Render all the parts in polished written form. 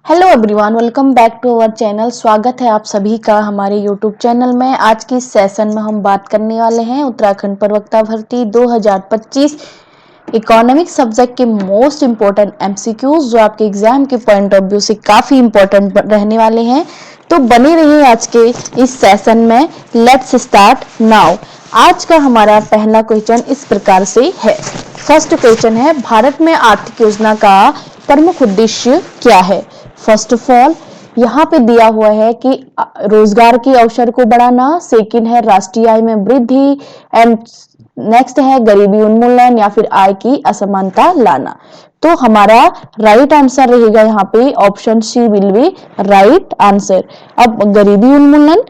Hello everyone, welcome back to our channel. स्वागत है आप सभी का हमारे यूट्यूब चैनल में। आज की इस सेशन में हम बात करने वाले हैं उत्तराखंड प्रवक्ता भर्ती 2025 इकोनॉमिक सब्जेक्ट के मोस्ट इंपोर्टेंट एमसीक्यूज, जो आपके एग्जाम के पॉइंट ऑफ व्यू से काफी इंपॉर्टेंट रहने वाले हैं। तो बने रहिए आज के इस सेशन में। Let's start now. आज का हमारा पहला क्वेश्चन इस प्रकार से है। फर्स्ट क्वेश्चन है, भारत में आर्थिक योजना का प्रमुख उद्देश्य क्या है? फर्स्ट ऑफ ऑल यहाँ पे दिया हुआ है कि रोजगार के अवसर को बढ़ाना, सेकंड है राष्ट्रीय आय में वृद्धि, एंड नेक्स्ट है गरीबी उन्मूलन या फिर आय की असमानता लाना। तो हमारा राइट आंसर रहेगा यहाँ पे option C will be right answer. अब गरीबी उन्मूलन,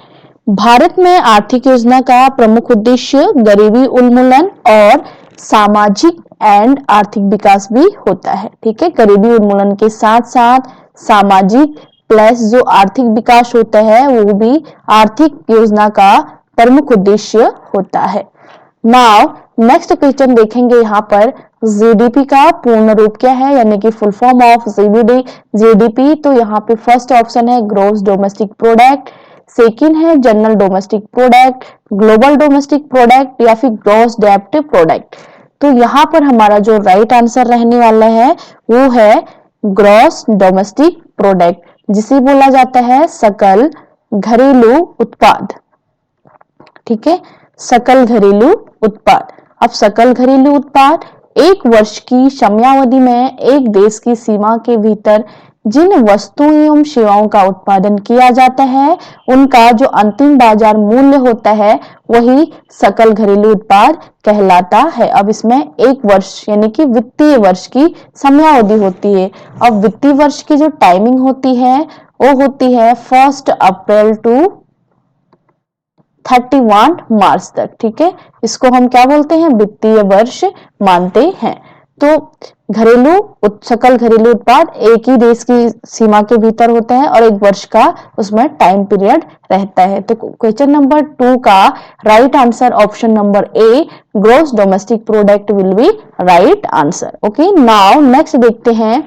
भारत में आर्थिक योजना का प्रमुख उद्देश्य गरीबी उन्मूलन और सामाजिक एंड आर्थिक विकास भी होता है। ठीक है, गरीबी उन्मूलन के साथ साथ सामाजिक प्लस जो आर्थिक विकास होता है वो भी आर्थिक योजना का प्रमुख उद्देश्य होता है। नाउ नेक्स्ट क्वेश्चन देखेंगे। यहाँ पर जीडीपी का पूर्ण रूप क्या है, यानी कि फुल फॉर्म ऑफ जीडीपी। तो यहाँ पे फर्स्ट ऑप्शन है ग्रोस डोमेस्टिक प्रोडक्ट, सेकंड है general domestic product, global domestic product या फिर ग्रॉस डेप्ट प्रोडक्ट। तो यहाँ पर हमारा जो राइट आंसर रहने वाला है वो है ग्रॉस डोमेस्टिक प्रोडक्ट, जिसे बोला जाता है सकल घरेलू उत्पाद। ठीक है, सकल घरेलू उत्पाद। अब सकल घरेलू उत्पाद एक वर्ष की समयावधि में एक देश की सीमा के भीतर जिन वस्तुओं एवं सेवाओं का उत्पादन किया जाता है उनका जो अंतिम बाजार मूल्य होता है वही सकल घरेलू उत्पाद कहलाता है। अब इसमें एक वर्ष यानी कि वित्तीय वर्ष की समयावधि होती है। अब वित्तीय वर्ष की जो टाइमिंग होती है वो होती है 1 अप्रैल टू 31 मार्च तक। ठीक है, इसको हम क्या बोलते हैं? वित्तीय वर्ष मानते हैं। तो सकल घरेलू उत्पाद एक ही देश की सीमा के भीतर होता है और एक वर्ष का उसमें टाइम पीरियड रहता है। तो क्वेश्चन नंबर 2 का right answer option number A gross domestic product will be right answer. Okay, now next देखते हैं,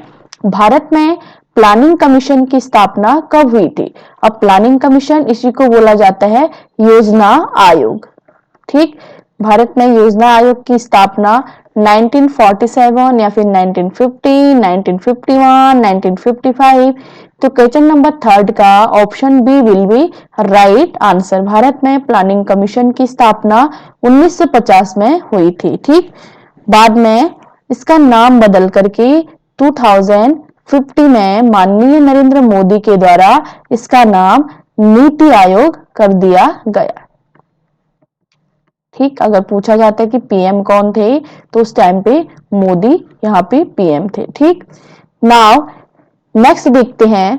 भारत में प्लानिंग कमीशन की स्थापना कब हुई थी? अब प्लानिंग कमीशन इसी को बोला जाता है योजना आयोग। ठीक, भारत में योजना आयोग की स्थापना 1947 या फिर 1950, 1951, 1955। तो क्वेश्चन नंबर 3 का option B will be right answer. Bharat में प्लानिंग कमीशन की स्थापना 1950 में हुई थी। ठीक, बाद में इसका नाम बदल करके 2050 में माननीय नरेंद्र मोदी के द्वारा इसका नाम नीति आयोग कर दिया गया। ठीक, अगर पूछा जाता है कि पीएम कौन थे तो उस टाइम पे मोदी यहाँ पे पीएम थे। ठीक, नाउ नेक्स्ट देखते हैं,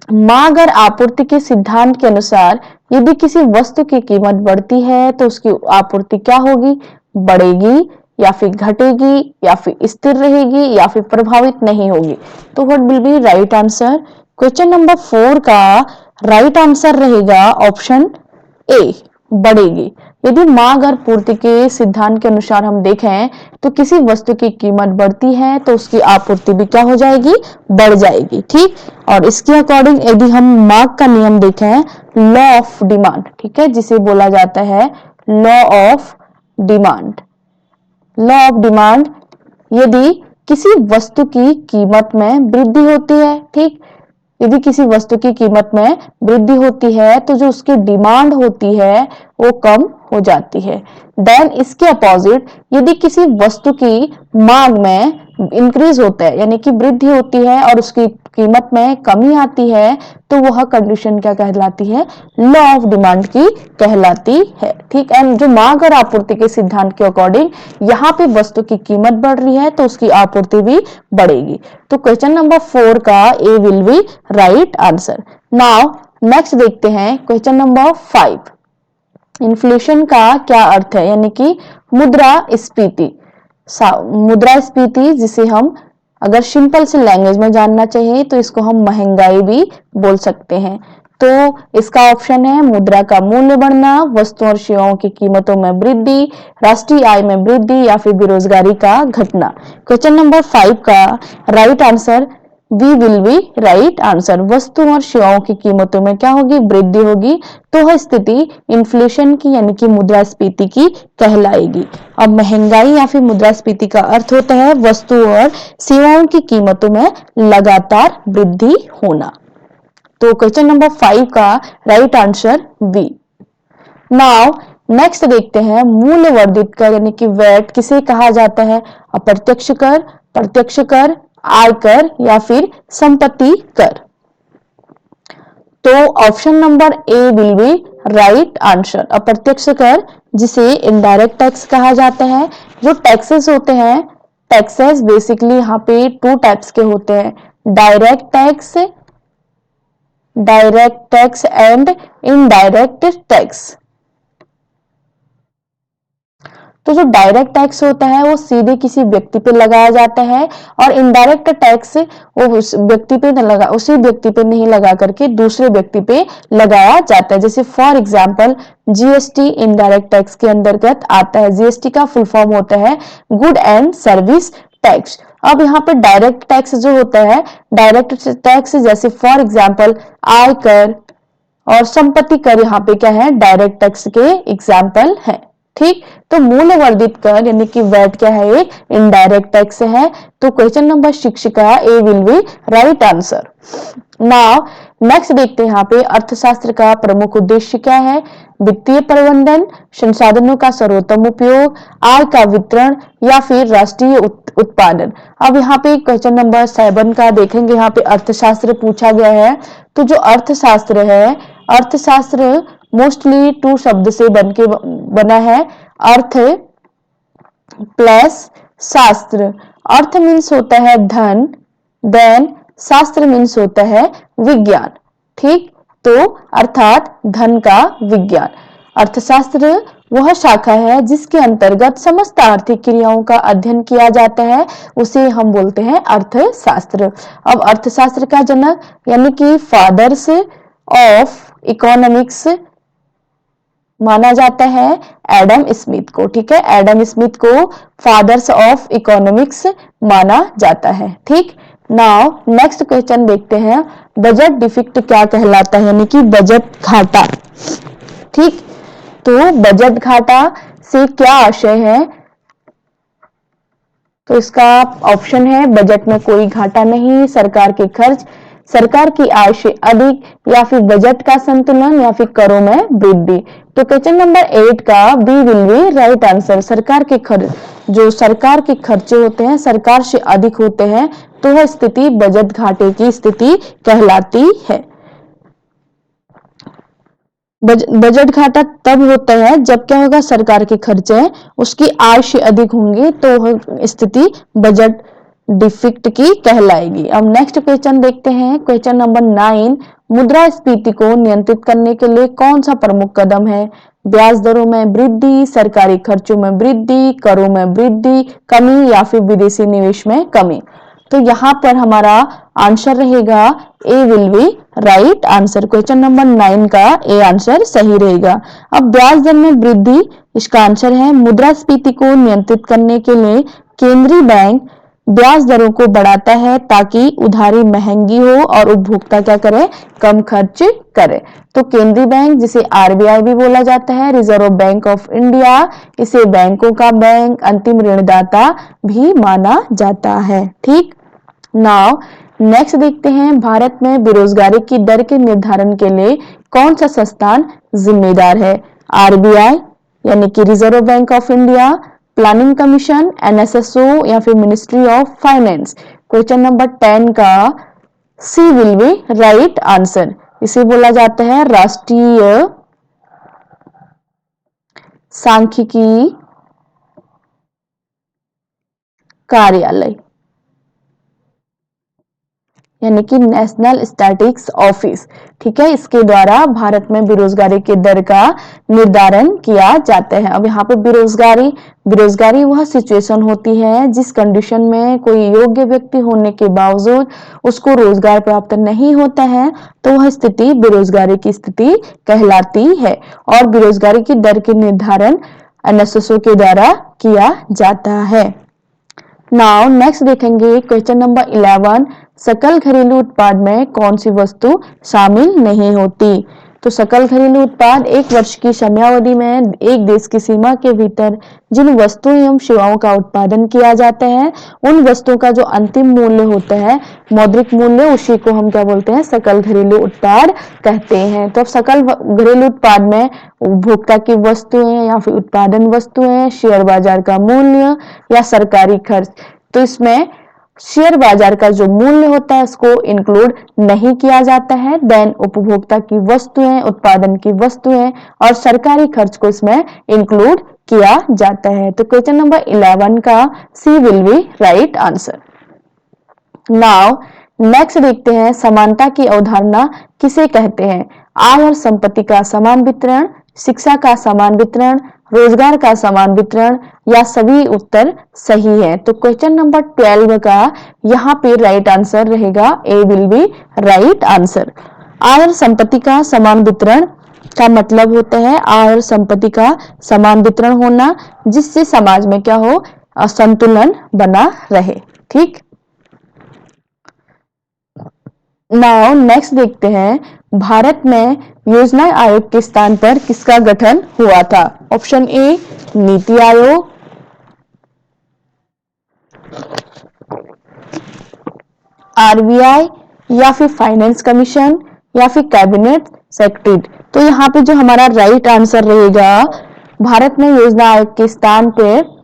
मांग और आपूर्ति के सिद्धांत के अनुसार यदि किसी वस्तु की कीमत बढ़ती है तो उसकी आपूर्ति क्या होगी? बढ़ेगी या फिर घटेगी या फिर स्थिर रहेगी या फिर प्रभावित नहीं होगी। तो what will be right answer? Question number 4 का राइट आंसर रहेगा ऑप्शन ए बढ़ेगी। यदि मांग और पूर्ति के सिद्धांत के अनुसार हम देखें तो किसी वस्तु की कीमत बढ़ती है तो उसकी आपूर्ति भी क्या हो जाएगी? बढ़ जाएगी। ठीक, और इसके अकॉर्डिंग यदि हम मांग का नियम देखें, लॉ ऑफ डिमांड, ठीक है, जिसे बोला जाता है law of demand. Law of demand, यदि किसी वस्तु की कीमत में वृद्धि होती है, ठीक, यदि किसी वस्तु की कीमत में वृद्धि होती है तो जो उसकी डिमांड होती है वो कम हो जाती है। देन इसके अपोजिट यदि किसी वस्तु की मांग में इंक्रीज होता है यानी कि वृद्धि होती है और उसकी कीमत में कमी आती है तो वह कंडीशन क्या कहलाती है? लॉ ऑफ डिमांड की कहलाती है। ठीक, एंड जो मांग और आपूर्ति के सिद्धांत के अकॉर्डिंग यहाँ पे वस्तु की कीमत बढ़ रही है तो उसकी आपूर्ति भी बढ़ेगी। तो क्वेश्चन नंबर 4 का A will be right answer. Now next देखते हैं क्वेश्चन नंबर 5। इन्फ्लेशन का क्या अर्थ है, यानी कि मुद्रास्फीति। मुद्रास्फीति जिसे हम अगर सिंपल से लैंग्वेज में जानना चाहिए तो इसको हम महंगाई भी बोल सकते हैं। तो इसका ऑप्शन है मुद्रा का मूल्य बढ़ना, वस्तुओं और सेवाओं की कीमतों में वृद्धि, राष्ट्रीय आय में वृद्धि या फिर बेरोजगारी का घटना। क्वेश्चन नंबर 5 का right answer B will be right answer. वस्तु और सेवाओं की कीमतों में क्या होगी, वृद्धि होगी, तो वह स्थिति इन्फ्लेशन की यानी कि मुद्रास्फीति की कहलाएगी। अब महंगाई या फिर मुद्रास्फीति का अर्थ होता है वस्तु और सेवाओं की कीमतों में लगातार वृद्धि होना। तो क्वेश्चन नंबर 5 का right answer B. Now next देखते हैं मूल्य वर्धित कर यानी कि वैट किसे कहा जाता है, अप्रत्यक्ष कर, प्रत्यक्ष कर, आयकर या फिर संपत्ति कर। तो option number A will be right answer. अप्रत्यक्ष कर जिसे इनडायरेक्ट टैक्स कहा जाता है। जो टैक्सेस होते हैं, टैक्सेस बेसिकली यहाँ पे 2 टाइप्स के होते हैं, direct tax and indirect tax. तो जो डायरेक्ट टैक्स होता है वो सीधे किसी व्यक्ति पे लगाया जाता है, और इनडायरेक्ट टैक्स वो उस व्यक्ति पे उसी व्यक्ति पे नहीं लगा करके दूसरे व्यक्ति पे लगाया जाता है। जैसे for example GST indirect tax के अंतर्गत आता है। जीएसटी का फुल फॉर्म होता है गुड एंड सर्विस टैक्स। अब यहाँ पे डायरेक्ट टैक्स जो होता है, डायरेक्ट टैक्स जैसे फॉर एग्जाम्पल आयकर और संपत्ति कर यहाँ पे क्या है, डायरेक्ट टैक्स के एग्जाम्पल है। ठीक, तो मूल्य वर्धित कर यानी कि वैट क्या है, एक इनडायरेक्ट टैक्स है। तो क्वेश्चन नंबर 6 का A will be right answer. Now next देखते हैं यहाँ पे अर्थशास्त्र का प्रमुख उद्देश्य क्या है, वित्तीय प्रबंधन, संसाधनों का सर्वोत्तम उपयोग, आय का वितरण या फिर राष्ट्रीय उत्पादन। अब यहाँ पे क्वेश्चन नंबर 7 का देखेंगे, यहाँ पे अर्थशास्त्र पूछा गया है। तो जो अर्थशास्त्र है, अर्थशास्त्र मोस्टली 2 शब्द से बना है, अर्थ प्लस शास्त्र। अर्थ मीन्स होता है धन, देन शास्त्र मीन्स होता है विज्ञान। ठीक, तो अर्थात धन का विज्ञान। अर्थशास्त्र वह शाखा है जिसके अंतर्गत समस्त आर्थिक क्रियाओं का अध्ययन किया जाता है, उसे हम बोलते हैं अर्थशास्त्र। अब अर्थशास्त्र का जनक यानी कि फादर्स ऑफ इकोनॉमिक्स माना जाता है एडम स्मिथ को। ठीक है, एडम स्मिथ को फादर्स ऑफ इकोनॉमिक्स माना जाता है। ठीक, नाउ नेक्स्ट क्वेश्चन देखते हैं, बजट डिफिक्ट क्या कहलाता है, यानी कि बजट घाटा। ठीक, तो बजट घाटा से क्या आशय है, तो इसका ऑप्शन है बजट में कोई घाटा नहीं, सरकार के खर्च, सरकार की आय से अधिक, या फिर बजट का संतुलन, या फिर करों में वृद्धि। तो क्वेश्चन नंबर 8 का B will be right answer. सरकार के खर्च, जो सरकार के खर्चे होते हैं सरकार से अधिक होते हैं, तो वह स्थिति बजट घाटे की स्थिति कहलाती है। बजट घाटा तब होता है जब क्या होगा, सरकार के खर्चे उसकी आय से अधिक होंगे, तो वह स्थिति बजट डिफिक्ट की कहलाएगी। अब नेक्स्ट क्वेश्चन देखते हैं, क्वेश्चन नंबर 9, मुद्रास्फीति को नियंत्रित करने के लिए कौन सा प्रमुख कदम है, ब्याज दरों में वृद्धि, सरकारी खर्चों में वृद्धि, करों में वृद्धि, कमी, या फिर विदेशी निवेश में कमी। तो यहाँ पर हमारा आंसर रहेगा A will be right answer. Question number 9 का ए आंसर सही रहेगा। अब ब्याज दर में वृद्धि, इसका आंसर है मुद्रास्फीति को नियंत्रित करने के लिए केंद्रीय बैंक ब्याज दरों को बढ़ाता है ताकि उधारी महंगी हो और उपभोक्ता क्या करे, कम खर्च करे। तो केंद्रीय बैंक जिसे आरबीआई भी बोला जाता है, रिजर्व बैंक ऑफ इंडिया, इसे बैंकों का बैंक, अंतिम ऋणदाता भी माना जाता है। ठीक, नाउ नेक्स्ट देखते हैं, भारत में बेरोजगारी की दर के निर्धारण के लिए कौन सा संस्थान जिम्मेदार है, आरबीआई यानी कि reserve bank of India, planning commission, NSSO, या फिर ministry of finance. Question number 10 का C will be right answer. इसे बोला जाता है राष्ट्रीय सांख्यिकी कार्यालय यानी कि नेशनल स्टैटिस्टिक्स ऑफिस। ठीक है, इसके द्वारा भारत में बेरोजगारी के दर का निर्धारण किया जाता है। अब यहाँ पे बेरोजगारी वह सिचुएशन होती है जिस कंडीशन में कोई योग्य व्यक्ति होने के बावजूद उसको रोजगार प्राप्त नहीं होता है, तो वह स्थिति बेरोजगारी की स्थिति कहलाती है, और बेरोजगारी की दर के निर्धारण एनएसएसओ के द्वारा किया जाता है। नाउ नेक्स्ट देखेंगे क्वेश्चन नंबर 11, सकल घरेलू उत्पाद में कौन सी वस्तु शामिल नहीं होती? तो सकल घरेलू उत्पाद एक वर्ष की समयावधि में एक देश की सीमा के भीतर जिन वस्तुओं एवं सेवाओं का उत्पादन किया जाता है उन वस्तुओं का जो अंतिम मूल्य होता है, मौद्रिक मूल्य, उसी को हम क्या बोलते हैं? सकल घरेलू उत्पाद कहते हैं। तो सकल घरेलू उत्पाद में उपभोक्ता की वस्तुएं या फिर उत्पादन वस्तुएं, शेयर बाजार का मूल्य या सरकारी खर्च। तो इसमें शेयर बाजार का जो मूल्य होता है उसको इंक्लूड नहीं किया जाता है। देन उपभोक्ता की वस्तुएं, उत्पादन की वस्तुएं और सरकारी खर्च को इसमें इंक्लूड किया जाता है। तो क्वेश्चन नंबर 11 का C will be right answer. Now next देखते हैं, समानता की अवधारणा किसे कहते हैं? आय और संपत्ति का समान वितरण, शिक्षा का समान वितरण, रोजगार का समान वितरण या सभी उत्तर सही है। तो क्वेश्चन नंबर 12 का यहाँ पे राइट आंसर रहेगा A will be right answer. आय और संपत्ति का समान वितरण का मतलब होता है आय और संपत्ति का समान वितरण होना, जिससे समाज में क्या हो? संतुलन बना रहे। ठीक। नाउ नेक्स्ट देखते हैं, भारत में योजना आयोग के स्थान पर किसका गठन हुआ था? Option A NITI Aayog, RBI या फिर फाइनेंस कमीशन या फिर कैबिनेट सेक्रेटरी। तो यहाँ पे जो हमारा राइट आंसर रहेगा, भारत में योजना आयोग के स्थान पर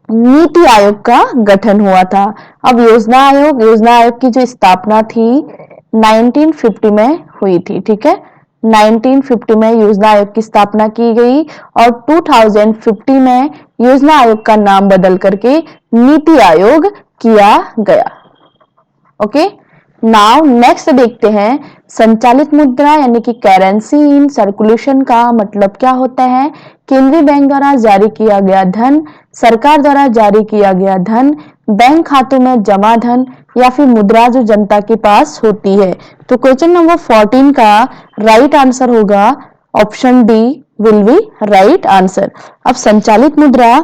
नीति आयोग का गठन हुआ था। अब योजना आयोग की जो स्थापना थी 1950 में हुई थी। ठीक है, 1950 में योजना आयोग की स्थापना की गई और 2050 में योजना आयोग का नाम बदल करके नीति आयोग किया गया। ओके, नाउ नेक्स्ट देखते हैं, संचालित मुद्रा यानी कि करेंसी इन सर्कुलेशन का मतलब क्या होता है? केंद्रीय बैंक द्वारा जारी किया गया धन, सरकार द्वारा जारी किया गया धन, बैंक खातों में जमा धन या फिर मुद्रा जो जनता के पास होती है। तो क्वेश्चन नंबर 14 का राइट आंसर होगा option D will be right answer. अब संचालित मुद्रा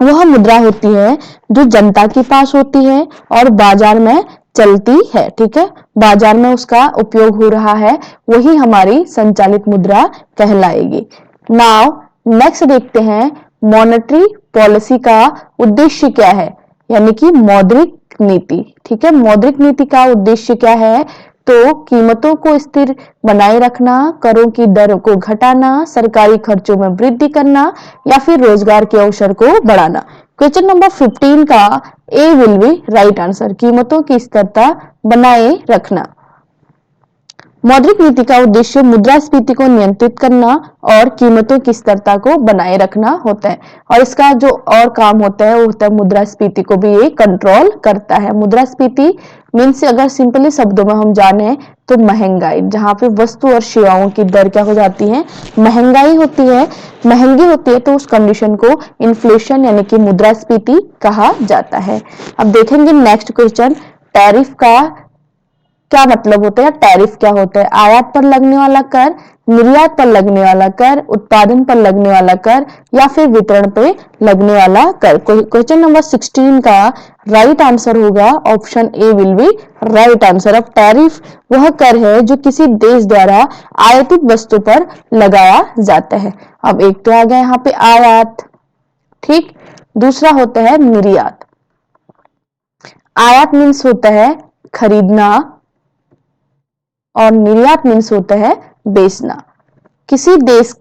वह मुद्रा होती है जो जनता के पास होती है और बाजार में चलती है। ठीक है, बाजार में उसका उपयोग हो रहा है, वही हमारी संचालित मुद्रा कहलाएगी। नाउ नेक्स्ट देखते हैं, मॉनेटरी पॉलिसी का उद्देश्य क्या है? यानी कि मौद्रिक नीति। ठीक है, मौद्रिक नीति का उद्देश्य क्या है? तो कीमतों को स्थिर बनाए रखना, करों की दर को घटाना, सरकारी खर्चों में वृद्धि करना या फिर रोजगार के अवसर को बढ़ाना। क्वेश्चन नंबर 15 का A will be right answer, कीमतों की स्थिरता बनाए रखना। मौद्रिक नीति का उद्देश्य मुद्रास्फीति को नियंत्रित करना और कीमतों की स्थिरता को बनाए रखना होता है, और इसका जो और काम होता है वो होता है मुद्रास्फीति को भी ये कंट्रोल करता है। मुद्रास्फीति मीन्स अगर सिंपली शब्दों में हम जाने तो महंगाई, जहां पे वस्तु और सेवाओं की दर क्या हो जाती है? महंगाई होती है, महंगी होती है, तो उस कंडीशन को इन्फ्लेशन यानी कि मुद्रास्फीति कहा जाता है। अब देखेंगे नेक्स्ट क्वेश्चन, टैरिफ का क्या मतलब होता है? टैरिफ क्या होता है? आयात पर लगने वाला कर, निर्यात पर लगने वाला कर, उत्पादन पर लगने वाला कर या फिर वितरण पे लगने वाला कर। क्वेश्चन नंबर 16 का राइट आंसर होगा option A will be right answer. अब टैरिफ वह कर है जो किसी देश द्वारा आयातित वस्तु पर लगाया जाता है। अब एक तो आ गया यहाँ पे आयात, ठीक, दूसरा होता है निर्यात। आयात मीन्स होता है खरीदना और निर्यात मीन्स होता है बेचना। किसी देश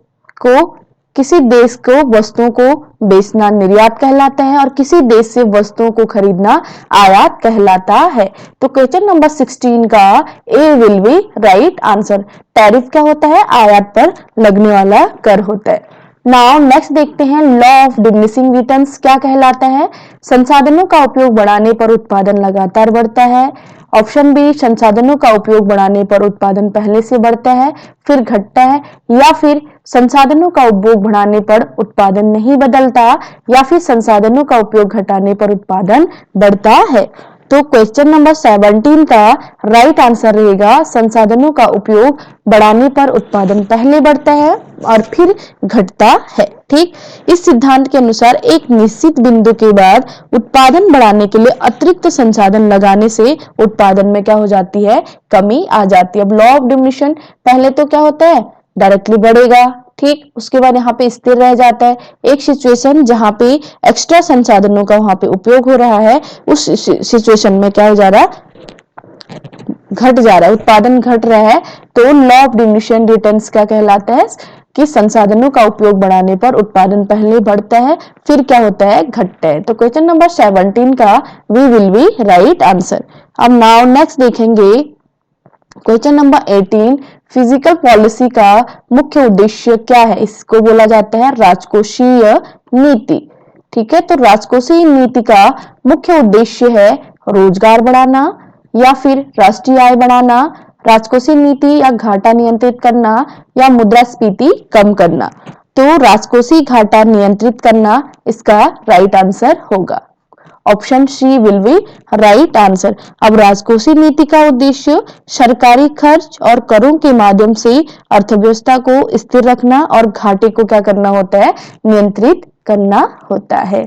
को वस्तुओं को बेचना निर्यात कहलाता है और किसी देश से वस्तुओं को खरीदना आयात कहलाता है। तो क्वेश्चन नंबर 16 का A will be right answer. Tariff क्या होता है? आयात पर लगने वाला कर होता है। नाउ नेक्स्ट देखते हैं, लॉ ऑफ डिमिनिशिंग रिटर्न्स क्या कहलाता है? संसाधनों का उपयोग बढ़ाने पर उत्पादन लगातार बढ़ता है। ऑप्शन बी, संसाधनों का उपयोग बढ़ाने पर उत्पादन पहले से बढ़ता है फिर घटता है, या फिर संसाधनों का उपभोग बढ़ाने पर उत्पादन नहीं बदलता, या फिर संसाधनों का उपयोग घटाने पर उत्पादन बढ़ता है। तो क्वेश्चन नंबर 17 का राइट आंसर रहेगा संसाधनों का उपयोग बढ़ाने पर उत्पादन पहले बढ़ता है और फिर घटता है। ठीक, इस सिद्धांत के अनुसार एक निश्चित बिंदु के बाद उत्पादन बढ़ाने के लिए अतिरिक्त संसाधन लगाने से उत्पादन में क्या हो जाती है, कमी आ जाती है। अब लॉ ऑफ डिमिनिशन, पहले तो क्या होता है, डायरेक्टली बढ़ेगा, ठीक, उसके बाद यहाँ पे स्थिर रह जाता है। एक सिचुएशन जहां पे एक्स्ट्रा संसाधनों का वहां पे उपयोग हो रहा है, उस सिचुएशन में क्या हो जा रहा है, घट जा रहा है, उत्पादन घट रहा है। तो लॉ ऑफ डिमिनिशन रिटर्न्स क्या कहलाता है कि संसाधनों का उपयोग बढ़ाने पर उत्पादन पहले बढ़ता है, फिर क्या होता है, घटता है। तो क्वेश्चन नंबर 17 का B will be right answer. अब नाउ नेक्स्ट देखेंगे क्वेश्चन नंबर 18, फिजिकल पॉलिसी का मुख्य उद्देश्य क्या है? इसको बोला जाता है राजकोषीय नीति। ठीक है, तो राजकोषीय नीति का मुख्य उद्देश्य है रोजगार बढ़ाना या फिर राष्ट्रीय आय बढ़ाना, राजकोषीय नीति या घाटा नियंत्रित करना या मुद्रास्फीति कम करना। तो राजकोषीय घाटा नियंत्रित करना इसका राइट आंसर होगा। Option C will be right answer. अब राजकोषीय नीति का उद्देश्य सरकारी खर्च और करों के माध्यम से अर्थव्यवस्था को स्थिर रखना और घाटे को क्या करना होता है, नियंत्रित करना होता है।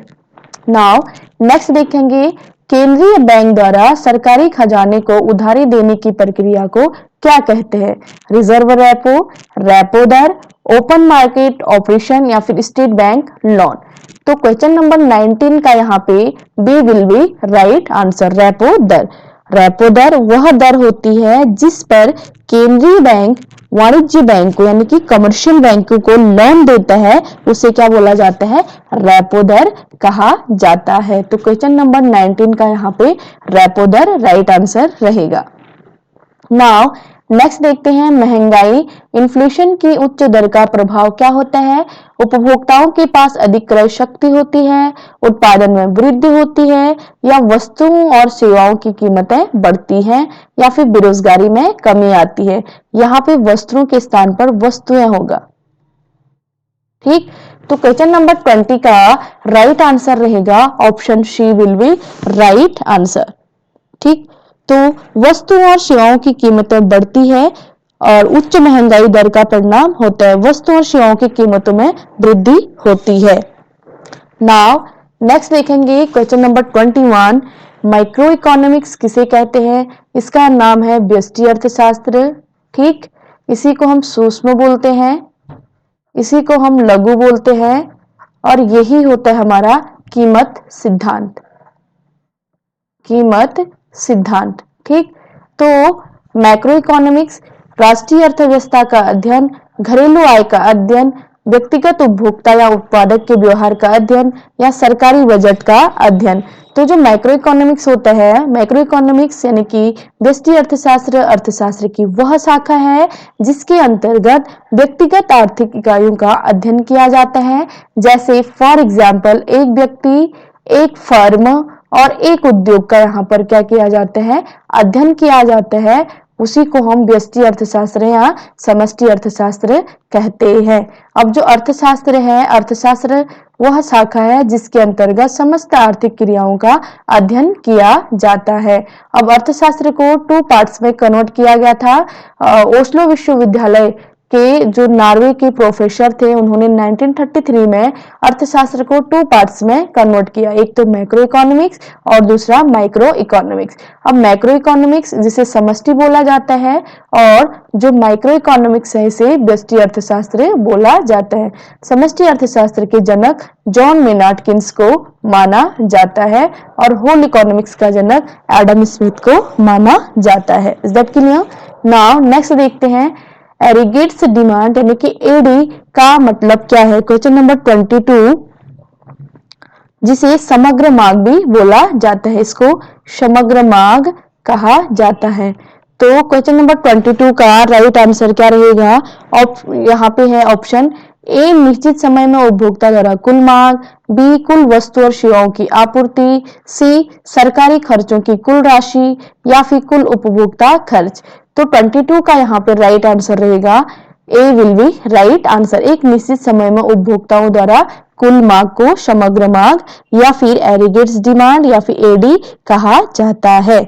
नाउ नेक्स्ट देखेंगे केंद्रीय बैंक द्वारा सरकारी खजाने को उधारी देने की प्रक्रिया को क्या कहते हैं? रिजर्व रेपो, रेपो दर, ओपन मार्केट ऑपरेशन या फिर स्टेट बैंक लोन। तो क्वेश्चन नंबर 19 का यहाँ पे B will be right answer, repo दर। रेपो दर वह दर होती है जिस पर केंद्रीय बैंक वाणिज्य बैंक को यानी कि कमर्शियल बैंकों को लोन देता है, उसे क्या बोला जाता है, रेपो दर कहा जाता है। तो क्वेश्चन नंबर 19 का यहाँ पे रेपो दर राइट आंसर रहेगा। नाउ नेक्स्ट देखते हैं महंगाई इन्फ्लेशन की उच्च दर का प्रभाव क्या होता है? उपभोक्ताओं के पास अधिक क्रय शक्ति होती है, उत्पादन में वृद्धि होती है या वस्तुओं और सेवाओं की कीमतें बढ़ती हैं या फिर बेरोजगारी में कमी आती है। यहाँ पे वस्तुओं के स्थान पर वस्तुएं होगा। ठीक, तो क्वेश्चन नंबर 20 का राइट आंसर रहेगा option C will be right answer. ठीक, तो वस्तुओं और सेवाओं की कीमतें बढ़ती है और उच्च महंगाई दर का परिणाम होता है वस्तुओं और सेवाओं की कीमतों में वृद्धि होती है। नाउ नेक्स्ट देखेंगे क्वेश्चन नंबर 21, माइक्रो इकोनॉमिक्स किसे कहते हैं? इसका नाम है व्यष्टि अर्थशास्त्र। ठीक, इसी को हम सूक्ष्म बोलते हैं, इसी को हम लघु बोलते हैं और यही होता है हमारा कीमत सिद्धांत, कीमत सिद्धांत। ठीक, तो मैक्रो इकोनॉमिक्स राष्ट्रीय अर्थव्यवस्था का अध्ययन, घरेलू आय का अध्ययन, व्यक्तिगत उपभोक्ता या उत्पादक के व्यवहार का अध्ययन या सरकारी बजट का अध्ययन। तो जो मैक्रो इकोनॉमिक्स होता है, मैक्रो इकोनॉमिक्स यानी कि व्यष्टि अर्थशास्त्र, अर्थशास्त्र की वह शाखा है जिसके अंतर्गत व्यक्तिगत आर्थिक इकाइयों का अध्ययन किया जाता है। जैसे फॉर एग्जाम्पल एक व्यक्ति, एक फर्म और एक उद्योग का यहाँ पर क्या किया जाता है, अध्ययन किया जाता है, उसी को हम व्यष्टि अर्थशास्त्र या समष्टि अर्थशास्त्र कहते हैं। अब जो अर्थशास्त्र है, अर्थशास्त्र वह शाखा है जिसके अंतर्गत समस्त आर्थिक क्रियाओं का अध्ययन किया जाता है। अब अर्थशास्त्र को 2 पार्ट्स में कन्वर्ट किया गया था। ओस्लो विश्वविद्यालय के जो नॉर्वे के प्रोफेसर थे उन्होंने 1933 में अर्थशास्त्र को 2 पार्ट्स में कन्वर्ट किया, एक तो मैक्रो इकोनॉमिक्स और दूसरा माइक्रो इकोनॉमिक्स। अब मैक्रो इकोनॉमिक्स जिसे समष्टि बोला जाता है और जो माइक्रो इकोनॉमिक्स है इसे व्यष्टि अर्थशास्त्र बोला जाता है। समष्टि अर्थशास्त्र के जनक जॉन मेनार्ड किन्स को माना जाता है और होल इकोनॉमिक्स का जनक एडम स्मिथ को माना जाता है। Is that clear? Now next देखते हैं एग्रीगेट्स डिमांड यानी कि एडी का मतलब क्या है? क्वेश्चन नंबर 22, जिसे समग्र मांग भी बोला जाता है, इसको समग्र मांग कहा जाता है। तो क्वेश्चन नंबर 22 का राइट आंसर क्या रहेगा? यहाँ पे है ऑप्शन ए निश्चित समय में उपभोक्ता द्वारा कुल मांग, बी कुल वस्तु और सेवाओं की आपूर्ति, सी सरकारी खर्चों की कुल राशि या फिर कुल उपभोक्ता खर्च। तो 22 का यहाँ पे राइट आंसर रहेगा A will be right answer. एक निश्चित समय में उपभोक्ताओं द्वारा कुल मांग को समग्र मांग या फिर एग्रीगेट्स डिमांड या फिर एडी कहा जाता है।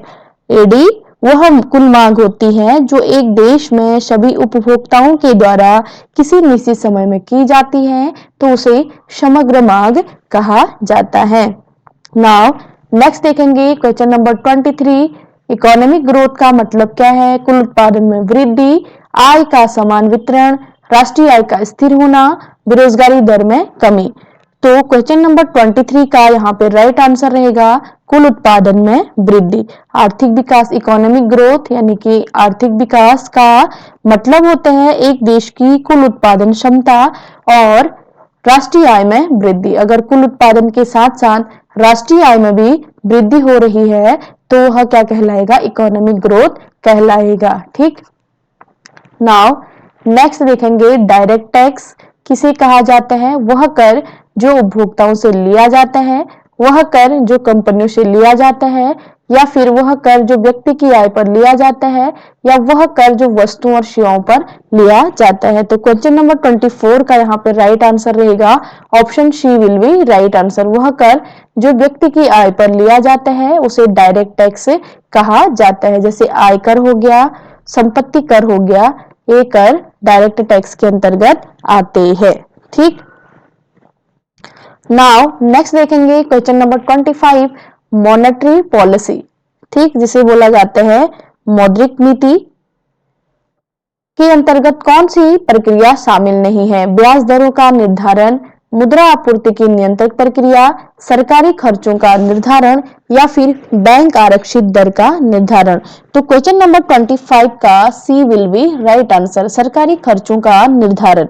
एडी वह कुल मांग होती है जो एक देश में सभी उपभोक्ताओं के द्वारा किसी निश्चित समय में की जाती है, तो उसे समग्र मांग कहा जाता है। नाउ नेक्स्ट देखेंगे क्वेश्चन नंबर 23। इकोनॉमिक ग्रोथ का मतलब क्या है? कुल उत्पादन में वृद्धि, आय का समान वितरण, राष्ट्रीय आय का स्थिर होना, बेरोजगारी दर में कमी। तो क्वेश्चन नंबर 23 का यहाँ पे राइट आंसर रहेगा कुल उत्पादन में वृद्धि। आर्थिक विकास, इकोनॉमिक ग्रोथ यानी कि आर्थिक विकास का मतलब होता है एक देश की कुल उत्पादन क्षमता और राष्ट्रीय आय में वृद्धि। अगर कुल उत्पादन के साथ साथ राष्ट्रीय आय में भी वृद्धि हो रही है तो वह क्या कहलाएगा? इकोनॉमिक ग्रोथ कहलाएगा। ठीक। नाउ नेक्स्ट देखेंगे डायरेक्ट टैक्स किसे कहा जाता है? वह कर जो उपभोक्ताओं से लिया जाता है, वह कर जो कंपनियों से लिया जाता है, या फिर वह कर जो व्यक्ति की आय पर लिया जाता है, या वह कर जो वस्तुओं और सेवाओं पर लिया जाता है। तो क्वेश्चन नंबर 24 का यहाँ पे राइट आंसर रहेगा option C will be right answer. वह कर जो व्यक्ति की आय पर लिया जाता है उसे डायरेक्ट टैक्स कहा जाता है। जैसे आयकर हो गया, संपत्ति कर हो गया, ये कर डायरेक्ट टैक्स के अंतर्गत आते हैं। ठीक। नाउ नेक्स्ट देखेंगे क्वेश्चन नंबर 25 मॉनेटरी पॉलिसी। ठीक, जिसे बोला जाता है मौद्रिक नीति के अंतर्गत कौन सी प्रक्रिया शामिल नहीं है? ब्याज दरों का निर्धारण, मुद्रा आपूर्ति की नियंत्रित प्रक्रिया, सरकारी खर्चों का निर्धारण, या फिर बैंक आरक्षित दर का निर्धारण। तो क्वेश्चन नंबर 25 का C will be right answer, सरकारी खर्चों का निर्धारण।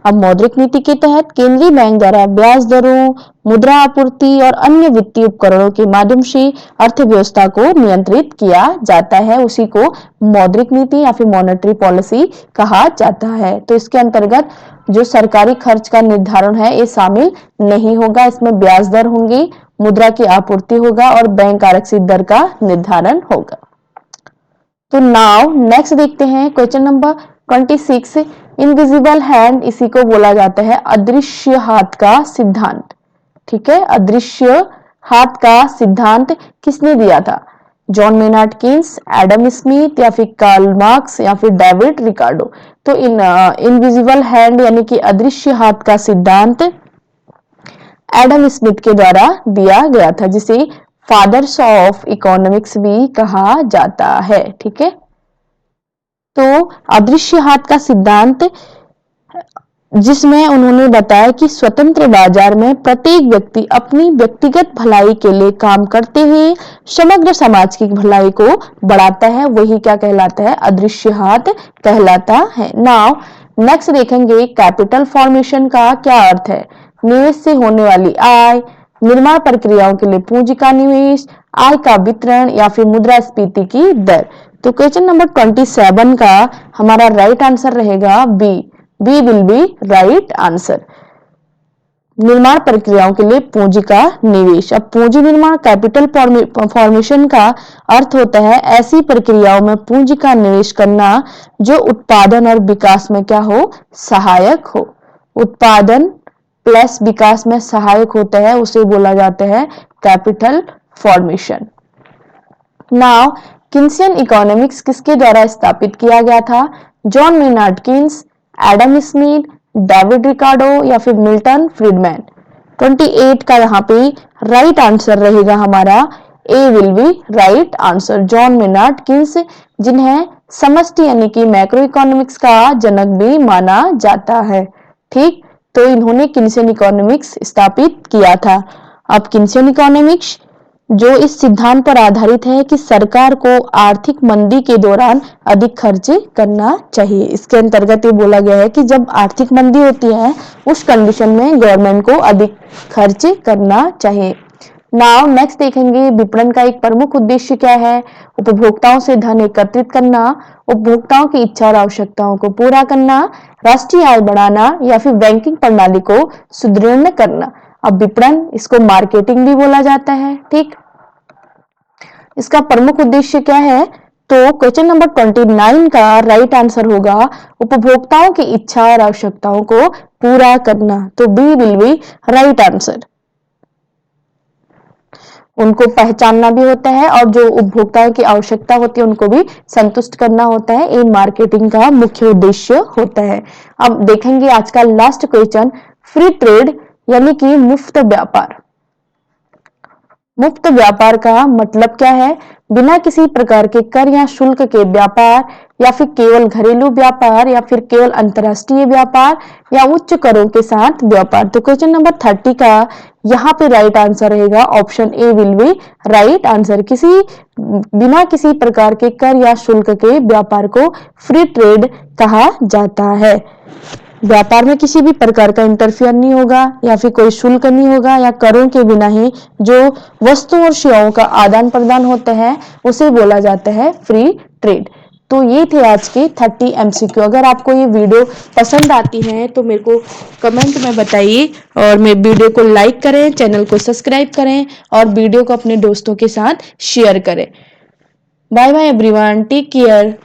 अब मौद्रिक नीति के तहत केंद्रीय बैंक द्वारा ब्याज दरों, मुद्रा आपूर्ति और अन्य वित्तीय उपकरणों के माध्यम से अर्थव्यवस्था को नियंत्रित किया जाता है, उसी को मौद्रिक नीति या फिर मॉनेटरी पॉलिसी कहा जाता है। तो इसके अंतर्गत जो सरकारी खर्च का निर्धारण है ये शामिल नहीं होगा। इसमें ब्याज दर होंगी, मुद्रा की आपूर्ति होगा और बैंक आरक्षित दर का निर्धारण होगा। तो नाउ नेक्स्ट देखते हैं क्वेश्चन नंबर 26 इनविजिबल हैंड, इसी को बोला जाता है अदृश्य हाथ का सिद्धांत। ठीक है, अदृश्य हाथ का सिद्धांत किसने दिया था? John Maynard Keynes, Adam Smith, या फिर कार्ल मार्क्स, या फिर डेविड रिकार्डो। तो इनविजिबल हैंड यानी कि अदृश्य हाथ का सिद्धांत एडम स्मिथ के द्वारा दिया गया था, जिसे फादर्स ऑफ इकोनॉमिक्स भी कहा जाता है। ठीक है, तो अदृश्य हाथ का सिद्धांत जिसमें उन्होंने बताया कि स्वतंत्र बाजार में प्रत्येक व्यक्ति अपनी व्यक्तिगत भलाई के लिए काम करते हुए समग्र समाज की भलाई को बढ़ाता है, वही क्या कहलाता है? अदृश्य हाथ कहलाता है। नाउ नेक्स्ट देखेंगे कैपिटल फॉर्मेशन का क्या अर्थ है? निवेश से होने वाली आय, निर्माण प्रक्रियाओं के लिए पूंजी का निवेश, आय का वितरण, या फिर मुद्रास्फीति की दर। तो क्वेश्चन नंबर 27 का हमारा राइट आंसर रहेगा B, B will be right answer. निर्माण प्रक्रियाओं के लिए पूंजी का निवेश। अब पूंजी निर्माण कैपिटल फॉर्मेशन का अर्थ होता है ऐसी प्रक्रियाओं में पूंजी का निवेश करना जो उत्पादन और विकास में क्या हो? सहायक हो। उत्पादन प्लस विकास में सहायक होता है, उसे बोला जाता है capital formation. Now Keynesian economics किसके द्वारा स्थापित किया गया था? John Maynard Keynes, Adam Smith, David Ricardo, या फिर मिल्टन फ्रीडमैन। 28 का यहाँ पे राइट आंसर रहेगा हमारा A will be right answer, John Maynard Keynes, जिन्हें समष्टि यानी कि मैक्रो इकोनॉमिक्स का जनक भी माना जाता है। ठीक, तो इन्होंने किन्सियन इकोनॉमिक्स स्थापित किया था। अब किन्सियन इकोनॉमिक्स जो इस सिद्धांत पर आधारित है कि सरकार को आर्थिक मंदी के दौरान अधिक खर्च करना चाहिए। इसके अंतर्गत ये बोला गया है कि जब आर्थिक मंदी होती है उस कंडीशन में गवर्नमेंट को अधिक खर्च करना चाहिए। नाउ नेक्स्ट देखेंगे विपणन का एक प्रमुख उद्देश्य क्या है? उपभोक्ताओं से धन एकत्रित करना, उपभोक्ताओं की इच्छा और आवश्यकताओं को पूरा करना, राष्ट्रीय आय बढ़ाना, या फिर बैंकिंग प्रणाली को सुदृढ़ करना। अब विपणन, इसको मार्केटिंग भी बोला जाता है। ठीक, इसका प्रमुख उद्देश्य क्या है? तो क्वेश्चन नंबर 29 का राइट आंसर होगा उपभोक्ताओं की इच्छा और आवश्यकताओं को पूरा करना। तो B will be right answer. उनको पहचानना भी होता है और जो उपभोक्ताओं की आवश्यकता होती है उनको भी संतुष्ट करना होता है। ये मार्केटिंग का मुख्य उद्देश्य होता है। अब देखेंगे आज का लास्ट क्वेश्चन, फ्री ट्रेड यानी कि मुफ्त व्यापार। मुफ्त व्यापार का मतलब क्या है? बिना किसी प्रकार के कर या शुल्क के व्यापार, या फिर केवल घरेलू व्यापार, या फिर केवल अंतर्राष्ट्रीय व्यापार, या उच्च करों के साथ व्यापार। तो क्वेश्चन नंबर 30 का यहाँ पे राइट आंसर रहेगा option A will be right answer. बिना किसी प्रकार के कर या शुल्क के व्यापार को फ्री ट्रेड कहा जाता है। व्यापार में किसी भी प्रकार का इंटरफियर नहीं होगा, या फिर कोई शुल्क नहीं होगा, या करों के बिना ही जो वस्तुओं और सेवाओं का आदान प्रदान होता है उसे बोला जाता है फ्री ट्रेड। तो ये थे आज के 30 MCQ। अगर आपको ये वीडियो पसंद आती है तो मेरे को कमेंट में बताइए, और मेरे वीडियो को लाइक करें, चैनल को सब्सक्राइब करें, और वीडियो को अपने दोस्तों के साथ शेयर करें। Bye bye everyone, take care.